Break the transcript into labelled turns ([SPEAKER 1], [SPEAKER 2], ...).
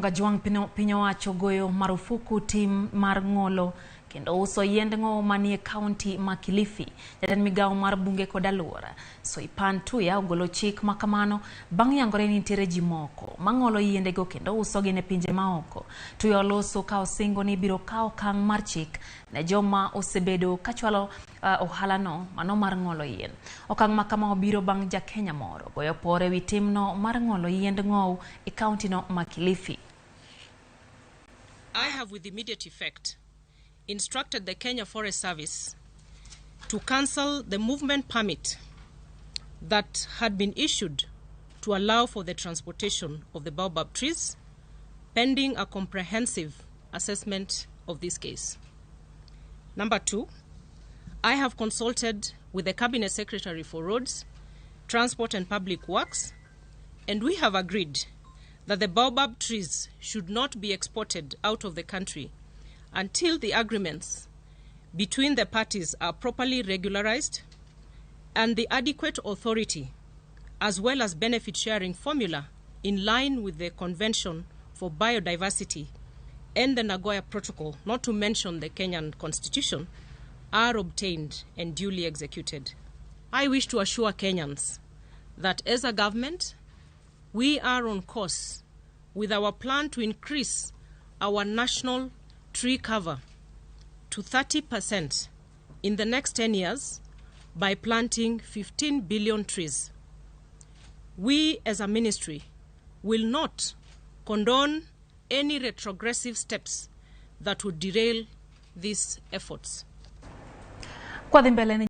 [SPEAKER 1] Gajuang piny owacho goyo marufuku tim mar ng'olo kendo uso yiend ng'owo manie kaunti ma Kilifi. Jatend migawo mar bunge kod alwora Soipan Tuya ogolo chik makamano bang' yangore ni nitiere ji moko mang'olo yiendego kendo usogi ne pinje maoko. Tuya oloso ka osingo ni biro kawo okang' mar chik ne joma osebedo kachwalo ohalano mano mar ng'olo yien. Okang' makama obiro bang' ja-Kenya moro goyo pore wi timno mar ng'olo yiend ng'owo e kauntino ma Kilifi.
[SPEAKER 2] I have with immediate effect instructed the Kenya Forest Service to cancel the movement permit that had been issued to allow for the transportation of the baobab trees, pending a comprehensive assessment of this case. Number 2, I have consulted with the Cabinet Secretary for Roads, Transport and Public Works, and we have agreed that the baobab trees should not be exported out of the country until the agreements between the parties are properly regularized and the adequate authority as well as benefit sharing formula in line with the Convention for Biodiversity and the Nagoya Protocol, not to mention the Kenyan Constitution, are obtained and duly executed. I wish to assure Kenyans that as a government, we are on course with our plan to increase our national tree cover to 30% in the next 10 years by planting 15 billion trees. We as a ministry will not condone any retrogressive steps that would derail these efforts.